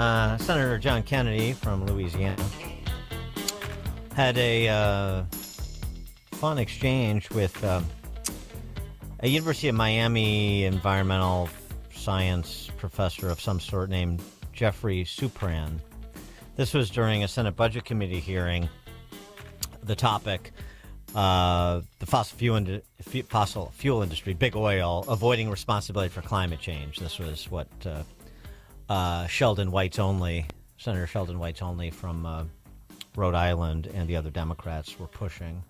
Senator John Kennedy from Louisiana had a fun exchange with a University of Miami environmental science professor of some sort named Jeffrey Supran. This was during a Senate Budget Committee hearing. The topic, the fossil fuel industry, big oil, avoiding responsibility for climate change. This was what Sheldon White's only, Senator Sheldon White's only from Rhode Island and the other Democrats were pushing.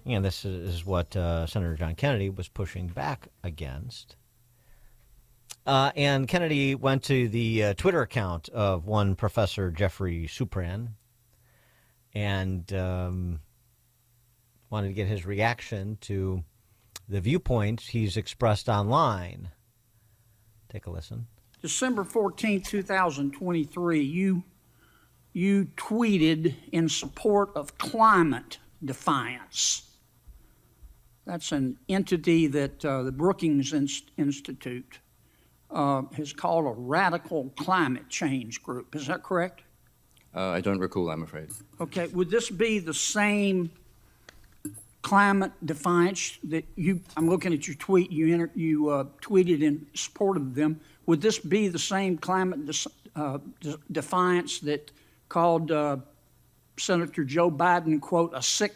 And this is what Senator John Kennedy was pushing back against. And Kennedy went to the Twitter account of one Professor Jeffrey Supran and wanted to get his reaction to the viewpoints he's expressed online. Take a listen. December 14, 2023, you tweeted in support of climate defiance. That's an entity that the Brookings Institute has called a radical climate change group. Is that correct? I don't recall, I'm afraid. Okay. Would this be the same climate defiance that I'm looking at your tweet, you tweeted in support of them. Would this be the same climate defiance that called Senator Joe Biden, quote, a sick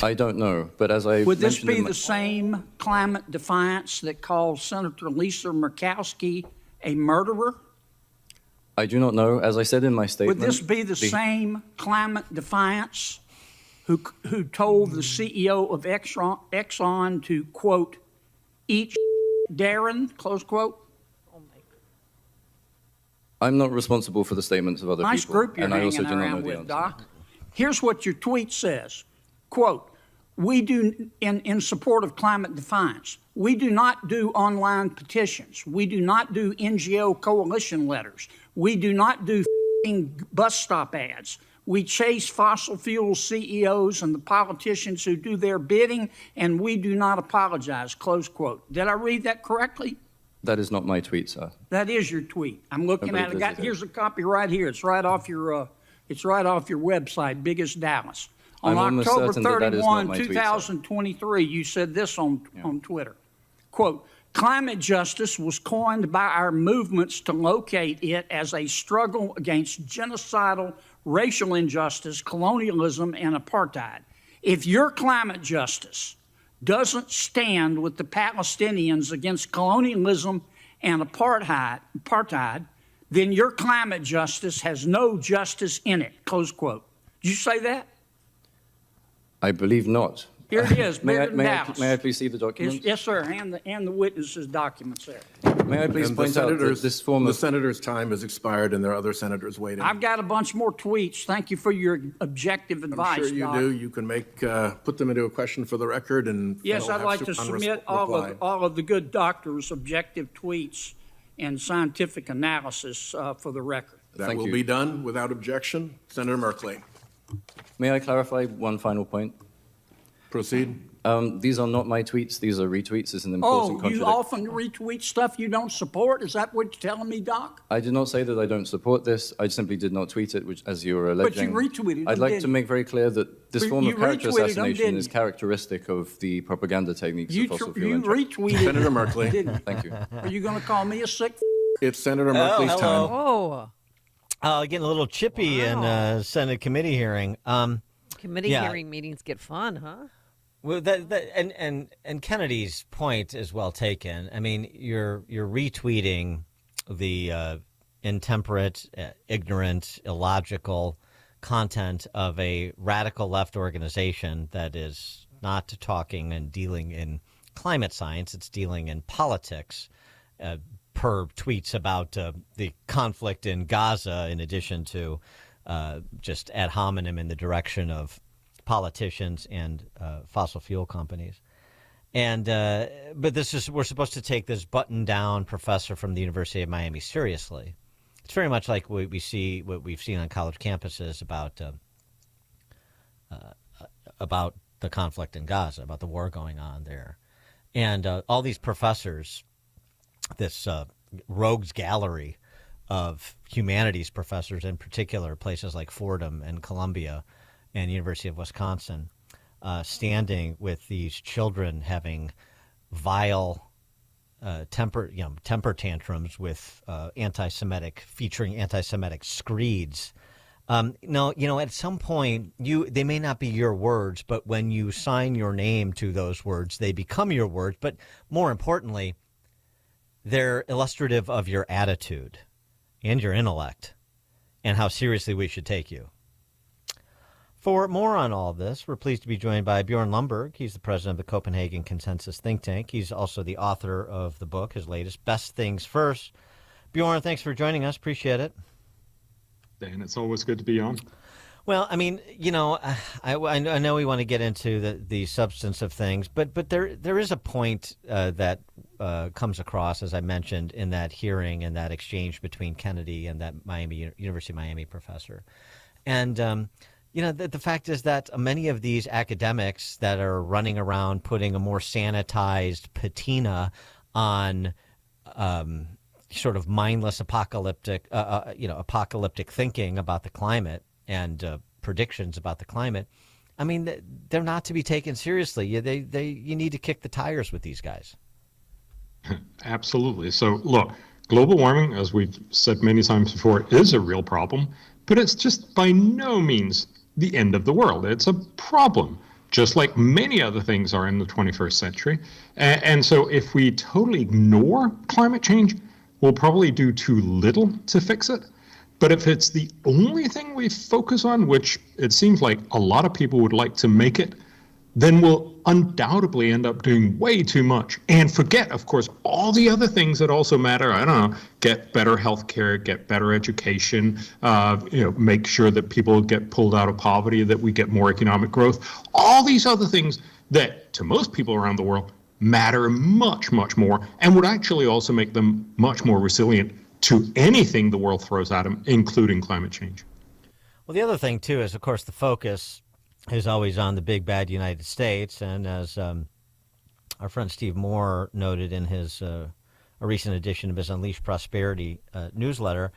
I don't know, but as I Would this be the same climate defiance that called Senator Lisa Murkowski a murderer? I do not know. As I said in my statement... Would this be the same climate defiance who told the CEO of Exxon to, quote, eat Darren, close quote? I'm not responsible for the statements of other nice people. Group you're and I also do not know around the with, answer. Doc. Here's what your tweet says, quote, we do, in support of climate defiance, we do not do online petitions. We do not do NGO coalition letters. We do not do bus stop ads. We chase fossil fuel CEOs and the politicians who do their bidding, and we do not apologize, close quote. Did I read that correctly? That is not my tweet, sir. That is your tweet. I'm looking at it. Here's a copy right here. It's right off your website, Biggest Dallas. On October 31, 2023, you said this on Twitter. Quote, climate justice was coined by our movements to locate it as a struggle against genocidal racial injustice, colonialism, and apartheid. If your climate justice doesn't stand with the Palestinians against colonialism and apartheid, then your climate justice has no justice in it, close quote. Did you say that? I believe not. Here it is, may I please see the documents? Yes, sir, and the witnesses' documents there. May I please point out that this form of... The senator's time has expired and there are other senators waiting. I've got a bunch more tweets. Thank you for your objective advice, I'm sure you Doc. do. You can put them into a question for the record and... Yes, I'd like to submit all of the good doctors' objective tweets and scientific analysis for the record. That will be done without objection. Senator Merkley. May I clarify one final point? Proceed. These are not my tweets. These are retweets. It's an important contradiction. You often retweet stuff you don't support? Is that what you're telling me, Doc? I did not say that I don't support this. I simply did not tweet it, which, as you were alleging. But you retweeted I'd like to make very clear that this form of character assassination is characteristic of the propaganda techniques of fossil fuel. You retweeted Senator Merkley. Thank you. Are you going to call me a sick? It's Senator Merkley's time. Oh. Getting a little chippy in a Senate committee hearing. Committee hearing meetings get fun, huh? Well, and Kennedy's point is well taken. I mean, you're retweeting the intemperate, ignorant, illogical content of a radical left organization that is not talking and dealing in climate science. It's dealing in politics. Per tweets about the conflict in Gaza, in addition to just ad hominem in the direction of politicians and fossil fuel companies. And but we're supposed to take this button-down professor from the University of Miami seriously. It's very much like what we've seen on college campuses about the conflict in Gaza, about the war going on there, and all these professors. This rogues gallery of humanities professors, in particular places like Fordham and Columbia and University of Wisconsin, standing with these children having vile temper tantrums with featuring anti-Semitic screeds. No, at some point, they may not be your words, but when you sign your name to those words, they become your words. But more importantly, they're illustrative of your attitude and your intellect and how seriously we should take you. For more on all of this, we're pleased to be joined by Bjorn Lomborg. He's the president of the Copenhagen Consensus think tank. He's also the author of the book, his latest, Best Things First. Bjorn, thanks for joining us. Appreciate it. Dan, it's always good to be on. Well, I mean, I know we want to get into the substance of things, but there is a point that comes across, as I mentioned, in that hearing and that exchange between Kennedy and that University of Miami professor. And, the fact is that many of these academics that are running around putting a more sanitized patina on sort of mindless apocalyptic thinking about the climate and predictions about the climate, I mean, they're not to be taken seriously. You need to kick the tires with these guys. Absolutely. So look, global warming, as we've said many times before, is a real problem, but it's just by no means the end of the world. It's a problem, just like many other things are in the 21st century. And so if we totally ignore climate change, we'll probably do too little to fix it. But if it's the only thing we focus on, which it seems like a lot of people would like to make it, then we'll undoubtedly end up doing way too much and forget, of course, all the other things that also matter. I don't know, get better healthcare, get better education, make sure that people get pulled out of poverty, that we get more economic growth. All these other things that to most people around the world matter much, much more and would actually also make them much more resilient to anything the world throws at them, including climate change. Well, the other thing, too, is, of course, the focus is always on the big, bad United States. And as our friend Steve Moore noted in his a recent edition of his Unleash Prosperity newsletter,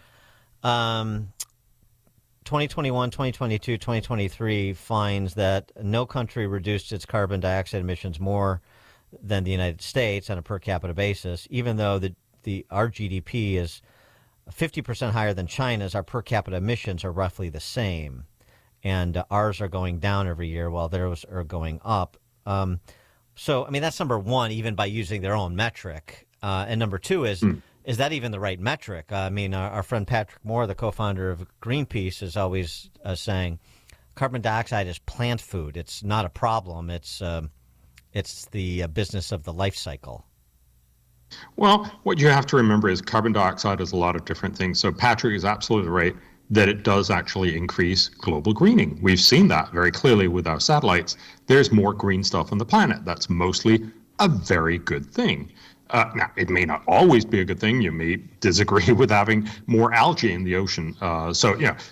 2021, 2022, 2023 finds that no country reduced its carbon dioxide emissions more than the United States on a per capita basis, even though our GDP is 50% higher than China's. Our per capita emissions are roughly the same. And ours are going down every year while theirs are going up. So, I mean, that's number one, even by using their own metric. And number two is that even the right metric? I mean, our friend Patrick Moore, the co-founder of Greenpeace, is always saying carbon dioxide is plant food. It's not a problem. It's the business of the life cycle. Well, what you have to remember is carbon dioxide is a lot of different things. So Patrick is absolutely right that it does actually increase global greening. We've seen that very clearly with our satellites. There's more green stuff on the planet. That's mostly a very good thing. Now, it may not always be a good thing. You may disagree with having more algae in the ocean.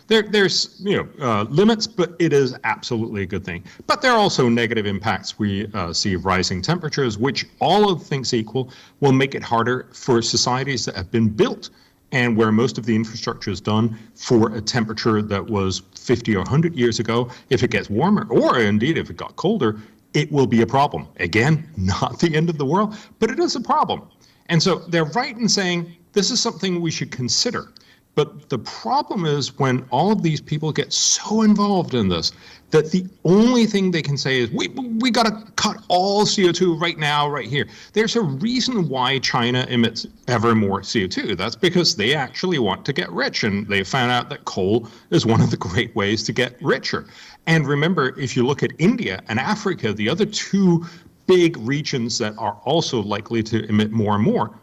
There's limits, but it is absolutely a good thing. But there are also negative impacts. We see rising temperatures, which all of things equal will make it harder for societies that have been built and where most of the infrastructure is done for a temperature that was 50 or 100 years ago. If it gets warmer, or indeed if it got colder, it will be a problem. Again, not the end of the world, but it is a problem. And so they're right in saying this is something we should consider. But the problem is when all of these people get so involved in this that the only thing they can say is, we got to cut all CO2 right now, right here. There's a reason why China emits ever more CO2. That's because they actually want to get rich, and they found out that coal is one of the great ways to get richer. And remember, if you look at India and Africa, the other two big regions that are also likely to emit more and more,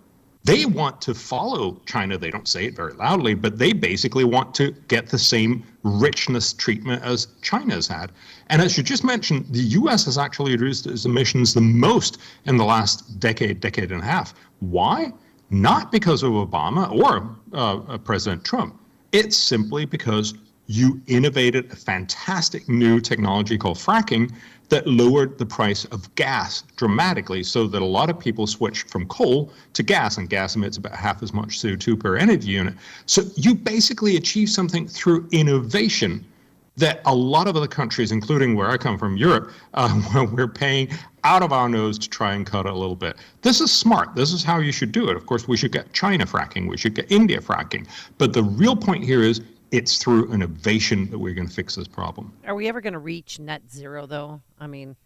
they want to follow China. They don't say it very loudly, but they basically want to get the same richness treatment as China's had. And as you just mentioned, the U.S. has actually reduced its emissions the most in the last decade and a half. Why? Not because of Obama or President Trump. It's simply because you innovated a fantastic new technology called fracking that lowered the price of gas dramatically, so that a lot of people switched from coal to gas, and gas emits about half as much CO2 per energy unit. So you basically achieve something through innovation that a lot of other countries, including where I come from, Europe, we're paying out of our nose to try and cut it a little bit. This is smart. This is how you should do it. Of course, we should get China fracking. We should get India fracking. But the real point here is it's through innovation that we're going to fix this problem. Are we ever going to reach net zero, though? I mean,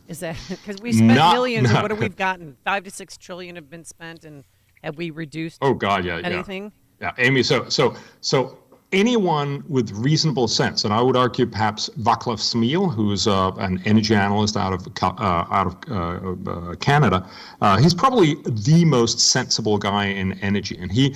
is that because we spent millions, and what have we gotten? 5 to 6 trillion have been spent, and have we reduced? Oh God, yeah, anything? Yeah, Amy. So anyone with reasonable sense, and I would argue perhaps Václav Smil, who's an energy analyst out of Canada, he's probably the most sensible guy in energy, and he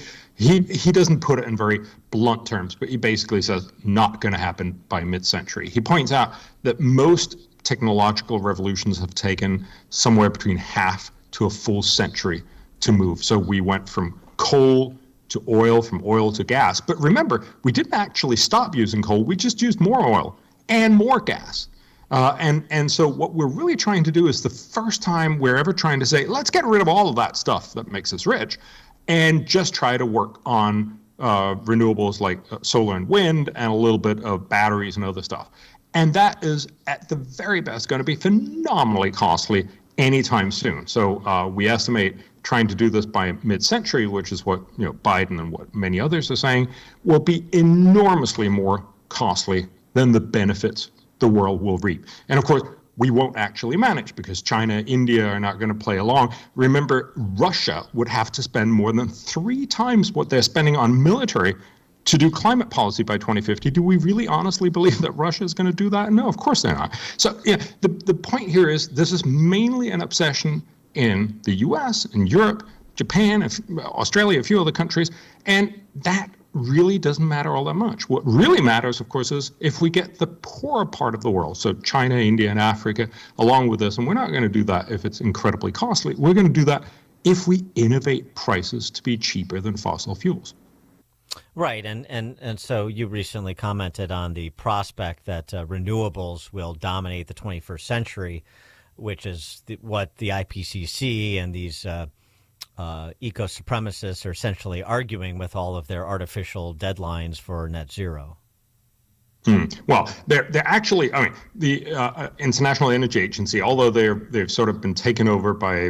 doesn't put it in very blunt terms, but he basically says not going to happen by mid-century. He points out that most technological revolutions have taken somewhere between half to a full century to move. So we went from coal to oil, from oil to gas. But remember, we didn't actually stop using coal. We just used more oil and more gas. And so what we're really trying to do is the first time we're ever trying to say, let's get rid of all of that stuff that makes us rich and just try to work on renewables like solar and wind and a little bit of batteries and other stuff. And that is, at the very best, going to be phenomenally costly anytime soon. So we estimate trying to do this by mid-century, which is what Biden and what many others are saying, will be enormously more costly than the benefits the world will reap. And of course, we won't actually manage because China, India are not going to play along. Remember, Russia would have to spend more than 3 times what they're spending on military to do climate policy by 2050. Do we really honestly believe that Russia is going to do that? No, of course they're not. So the point here is this is mainly an obsession in the US and Europe, Japan, Australia, a few other countries, and that really doesn't matter all that much. What really matters, of course, is if we get the poorer part of the world, so China, India, and Africa, along with us, and we're not going to do that if it's incredibly costly. We're going to do that if we innovate prices to be cheaper than fossil fuels. Right, and so you recently commented on the prospect that renewables will dominate the 21st century, which is what the IPCC and these eco-supremacists are essentially arguing with all of their artificial deadlines for net zero. Well, they're actually, I mean, the International Energy Agency, although they've sort of been taken over by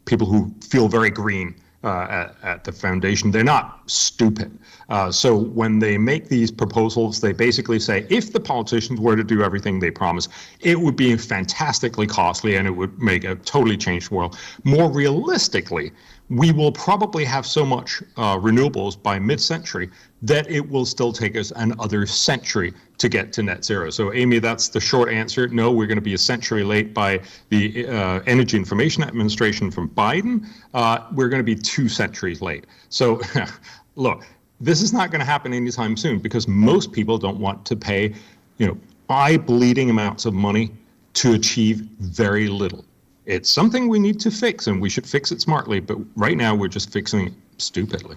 people who feel very green at the foundation, they're not stupid. So when they make these proposals, they basically say, if the politicians were to do everything they promise, it would be fantastically costly and it would make a totally changed world. More realistically, we will probably have so much renewables by mid-century that it will still take us another century to get to net zero. So, Amy, that's the short answer. No, we're going to be a century late by the Energy Information Administration from Biden. We're going to be 2 centuries late. So, look, this is not going to happen anytime soon because most people don't want to pay, eye-bleeding amounts of money to achieve very little. It's something we need to fix, and we should fix it smartly. But right now, we're just fixing it stupidly.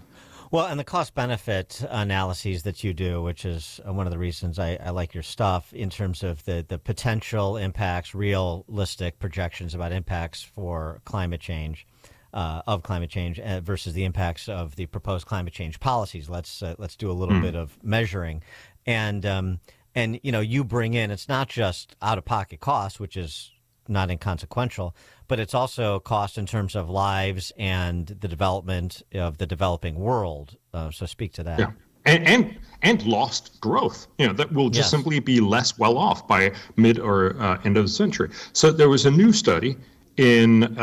Well, and the cost-benefit analyses that you do, which is one of the reasons I like your stuff in terms of the potential impacts, realistic projections about impacts for climate change, versus the impacts of the proposed climate change policies. Let's do a little bit of measuring, and you bring in, it's not just out-of-pocket costs, which is not inconsequential, but it's also cost in terms of lives and the development of the developing world. So speak to that. Yeah, and lost growth. That will just simply be less well off by mid or end of the century. So there was a new study in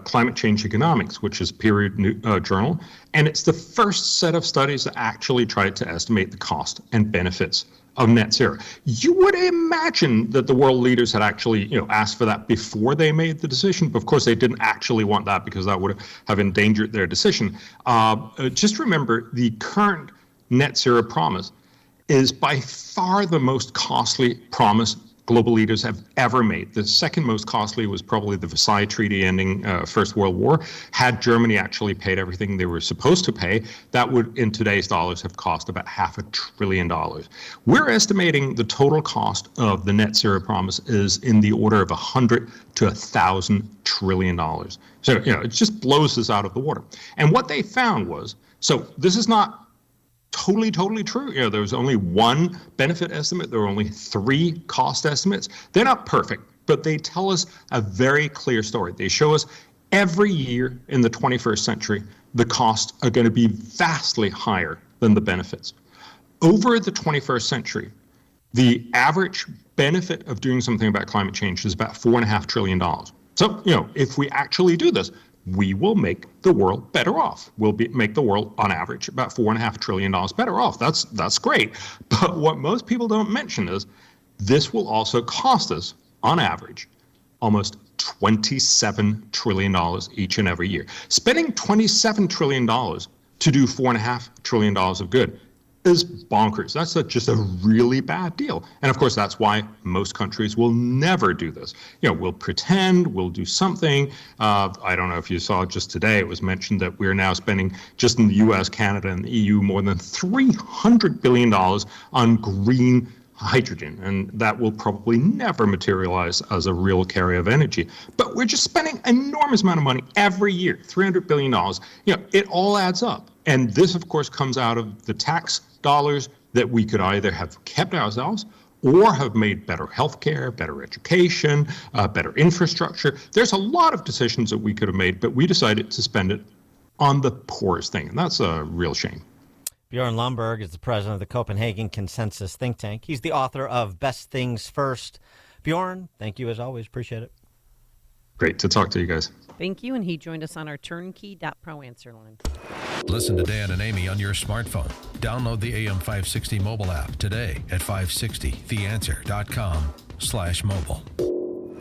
Climate Change Economics, which is a peer-reviewed journal, and it's the first set of studies that actually tried to estimate the cost and benefits of net zero. You would imagine that the world leaders had actually, asked for that before they made the decision. But of course, they didn't actually want that because that would have endangered their decision. Just remember, the current net zero promise is by far the most costly promise global leaders have ever made. The second most costly was probably the Versailles Treaty ending First World War. Had Germany actually paid everything they were supposed to pay, that would, in today's dollars, have cost about $500 billion. We're estimating the total cost of the net zero promise is in the order of $100 to $1,000 trillion. So, it just blows us out of the water. And what they found was, so this is not totally true. There was only one benefit estimate. There were only 3 cost estimates. They're not perfect, but they tell us a very clear story. They show us every year in the 21st century, the costs are going to be vastly higher than the benefits. Over the 21st century, the average benefit of doing something about climate change is about $4.5 trillion. So, if we actually do this, we will make the world better off. We'll make the world, on average, about $4.5 trillion better off. That's great. But what most people don't mention is this will also cost us, on average, almost $27 trillion each and every year. Spending $27 trillion to do $4.5 trillion of good is bonkers. That's just a really bad deal. And of course, that's why most countries will never do this. We'll pretend, we'll do something. I don't know if you saw just today, it was mentioned that we're now spending, just in the US, Canada, and the EU, more than $300 billion on green hydrogen, and that will probably never materialize as a real carrier of energy. But we're just spending enormous amount of money every year, $300 billion. It all adds up. And this, of course, comes out of the tax dollars that we could either have kept ourselves or have made better healthcare, better education, better infrastructure. There's a lot of decisions that we could have made, but we decided to spend it on the poorest thing, and that's a real shame. Bjorn Lomborg is the president of the Copenhagen Consensus think tank. He's the author of Best Things First. Bjorn, thank you as always. Appreciate it. Great to talk to you guys. Thank you, and he joined us on our turnkey.pro answer line. Listen to Dan and Amy on your smartphone. Download the AM560 mobile app today at 560theanswer.com/mobile.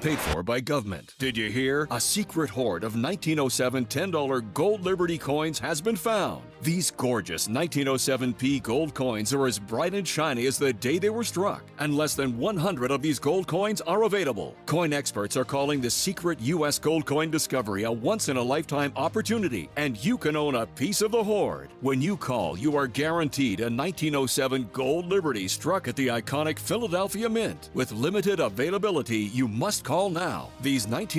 Paid for by government. Did you hear? A secret hoard of 1907 $10 gold Liberty coins has been found. These gorgeous 1907p gold coins are as bright and shiny as the day they were struck, and less than 100 of these gold coins are available. Coin experts are calling the secret U.S. gold coin discovery a once-in-a-lifetime opportunity, and you can own a piece of the hoard. When you call, you are guaranteed a 1907 gold Liberty struck at the iconic Philadelphia Mint. With limited availability, you must call now. These